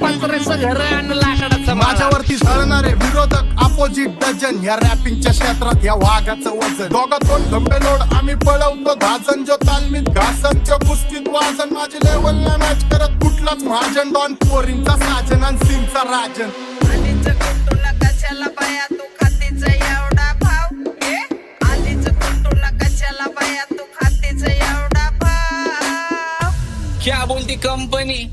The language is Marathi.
पत्र्याचं घर आणि लाकडाचं माळा. माझ्यावरती झळणारे विरोधक अपोजिट डझन या रॅपिंगच्या क्षेत्रात या वाघाचं वजन. दोघात दोन खंबे लोड आम्ही पळवतो धाजन. जो तालमीत घासन जो कुस्तीत वाजन. माझी लेवल नाही मॅच करत कुठलाच महाजन. डॉन पोरींचा साजन आणि सिंगचा राजन. आलीच कुटुला कशाला बाया तू खातीच एवढा भाव. आलीच कुटुला कशाला बाया तू खातीच एवढा भाव. क्या बोलती कंपनी